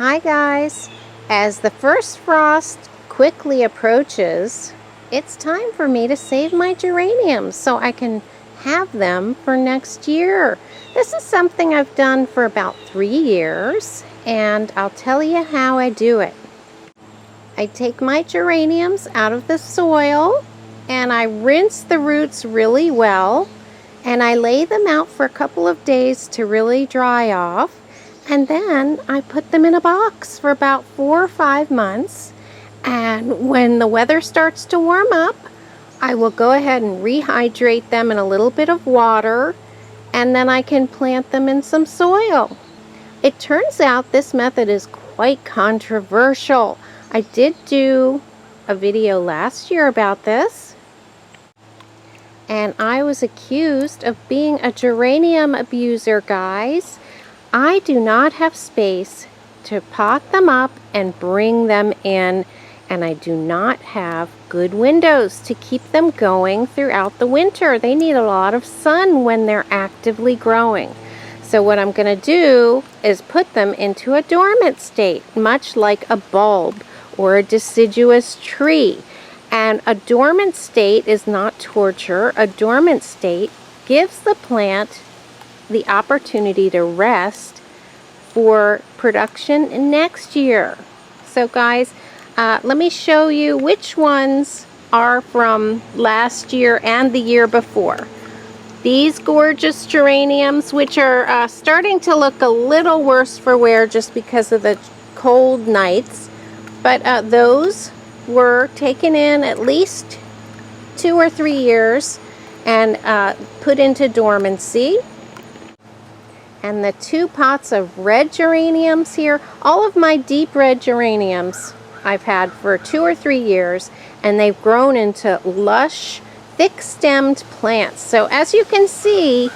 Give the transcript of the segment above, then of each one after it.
Hi guys! As the first frost quickly approaches, it's time for me to save my geraniums so I can have them for next year. This is something I've done for about 3 years, and I'll tell you how I do it. I take my geraniums out of the soil and I rinse the roots really well, and I lay them out for a couple of days to really dry off. And then I put them in a box for about 4 or 5 months. And when the weather starts to warm up, I will go ahead and rehydrate them in a little bit of water, and then I can plant them in some soil. It turns out this method is quite controversial. I did do a video last year about this, and I was accused of being a geranium abuser, guys. I do not have space to pot them up and bring them in, and I do not have good windows to keep them going throughout the winter. They need a lot of sun when they're actively growing. So what I'm going to do is put them into a dormant state, much like a bulb or a deciduous tree. And a dormant state is not torture. A dormant state gives the plant the opportunity to rest for production next year. So guys, let me show you which ones are from last year and the year before. These gorgeous geraniums, which are starting to look a little worse for wear just because of the cold nights, but those were taken in at least 2 or 3 years and put into dormancy. And the 2 pots of red geraniums here, all of my deep red geraniums I've had for 2 or 3 years, and they've grown into lush, thick-stemmed plants. So as you can see,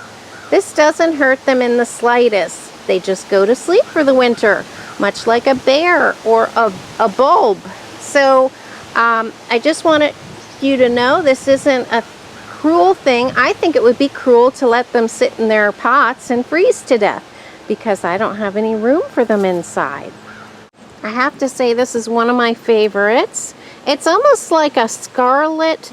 this doesn't hurt them in the slightest. They just go to sleep for the winter, much like a bear or a bulb. So I just wanted you to know this isn't a cruel thing. I think it would be cruel to let them sit in their pots and freeze to death because I don't have any room for them inside. I have to say this is one of my favorites. It's almost like a scarlet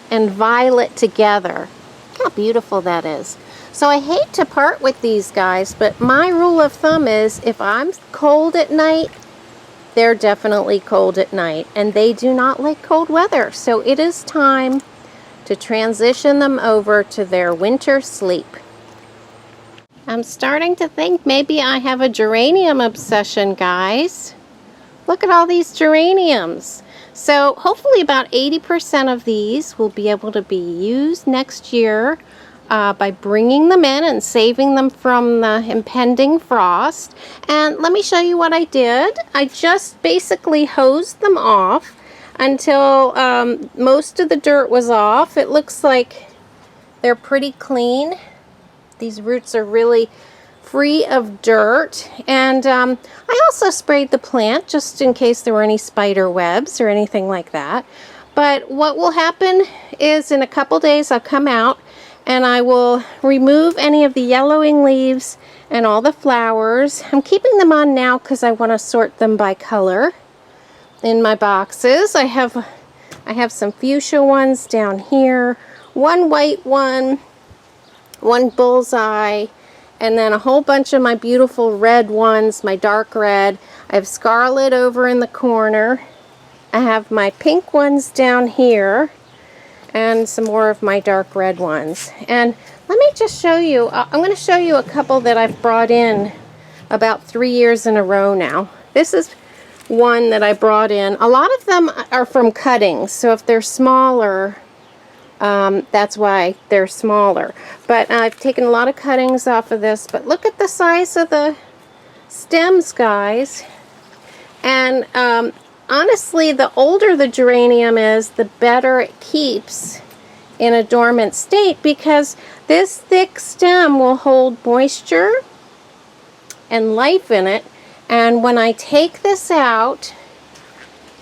and violet together. Look how beautiful that is. So I hate to part with these guys, but my rule of thumb is if I'm cold at night, they're definitely cold at night, and they do not like cold weather. So it is time to transition them over to their winter sleep. I'm starting to think maybe I have a geranium obsession, guys. Look at all these geraniums. So hopefully about 80% of these will be able to be used next year by bringing them in and saving them from the impending frost. And let me show you what I did. I just basically hosed them off until most of the dirt was off. It looks like they're pretty clean. These roots are really free of dirt. And I also sprayed the plant just in case there were any spider webs or anything like that. But what will happen is in a couple days I'll come out and I will remove any of the yellowing leaves and all the flowers. I'm keeping them on now because I want to sort them by color in my boxes. I have some fuchsia ones down here, one white one bullseye, and then a whole bunch of my beautiful red ones, my dark red. I have scarlet over in the corner. I have my pink ones down here, and some more of my dark red ones. And let me just show you, I'm going to show you a couple that I've brought in about 3 years in a row now. This is one that I brought in. A lot of them are from cuttings, so if they're smaller, that's why they're smaller. But I've taken a lot of cuttings off of this, but look at the size of the stems, guys. And honestly, the older the geranium is, the better it keeps in a dormant state, because this thick stem will hold moisture and life in it. And when I take this out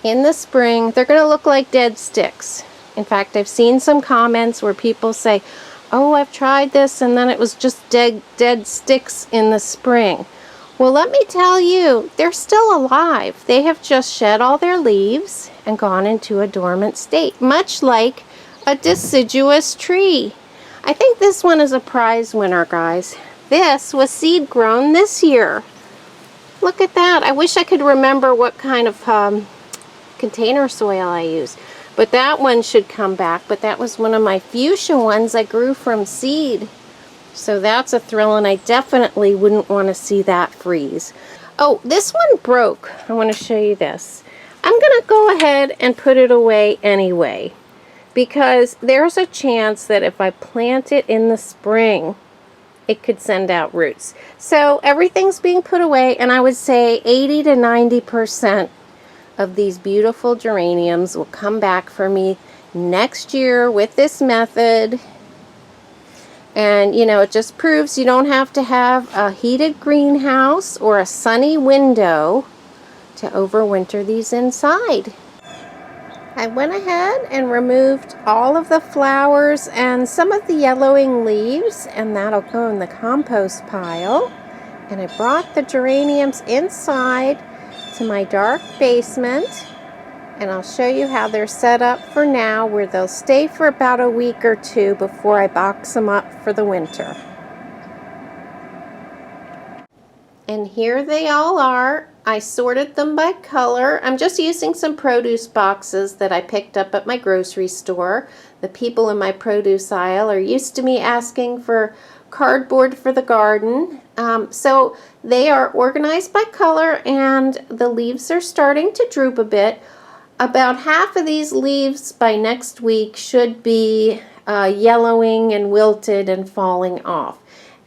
in the spring, they're going to look like dead sticks. In fact, I've seen some comments where people say, oh, I've tried this and then it was just dead sticks in the spring. Well, let me tell you, they're still alive. They have just shed all their leaves and gone into a dormant state, much like a deciduous tree. I think this one is a prize winner, guys. This was seed grown this year. Look at that. I wish I could remember what kind of container soil I used. But that one should come back. But that was one of my fuchsia ones I grew from seed. So that's a thrill, and I definitely wouldn't want to see that freeze. Oh, this one broke. I want to show you this. I'm going to go ahead and put it away anyway, because there's a chance that if I plant it in the spring, it could send out roots. So everything's being put away, and I would say 80 to 90% of these beautiful geraniums will come back for me next year with this method. And you know, it just proves you don't have to have a heated greenhouse or a sunny window to overwinter these inside. I went ahead and removed all of the flowers and some of the yellowing leaves, and that'll go in the compost pile. And I brought the geraniums inside to my dark basement, and I'll show you how they're set up for now, where they'll stay for about a week or two before I box them up for the winter. And here they all are. I sorted them by color. I'm just using some produce boxes that I picked up at my grocery store. The people in my produce aisle are used to me asking for cardboard for the garden. So they are organized by color, and the leaves are starting to droop a bit. About half of these leaves by next week should be yellowing and wilted and falling off.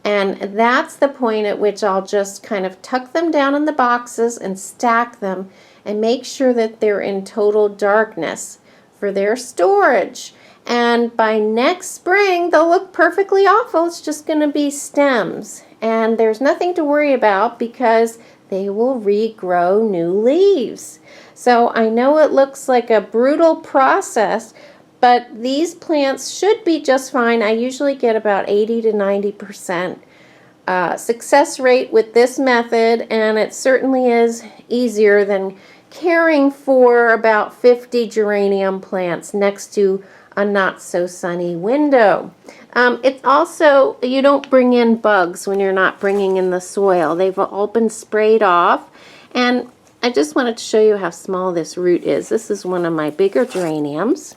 And that's the point at which I'll just kind of tuck them down in the boxes and stack them and make sure that they're in total darkness for their storage. And by next spring, they'll look perfectly awful. It's just going to be stems. And there's nothing to worry about because they will regrow new leaves. So I know it looks like a brutal process, but these plants should be just fine. I usually get about 80 to 90% success rate with this method, and it certainly is easier than caring for about 50 geranium plants next to a not so sunny window. It's also, you don't bring in bugs when you're not bringing in the soil. They've all been sprayed off, and I just wanted to show you how small this root is. This is one of my bigger geraniums,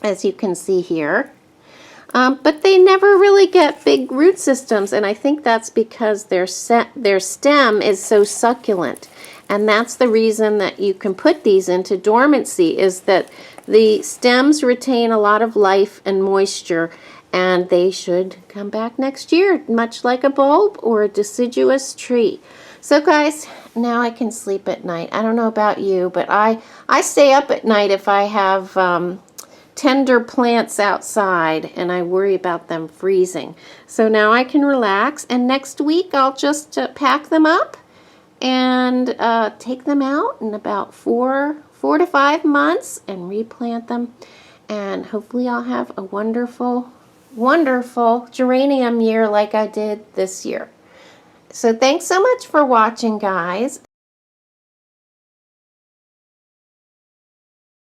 as you can see here. But they never really get big root systems, and I think that's because their stem is so succulent. And that's the reason that you can put these into dormancy, is that the stems retain a lot of life and moisture, and they should come back next year, much like a bulb or a deciduous tree. So guys, now I can sleep at night. I don't know about you, but I stay up at night if I have tender plants outside and I worry about them freezing. So now I can relax, and next week I'll just pack them up and take them out in about 4 to 5 months and replant them, and hopefully I'll have a wonderful, wonderful geranium year like I did this year. So thanks so much for watching, guys.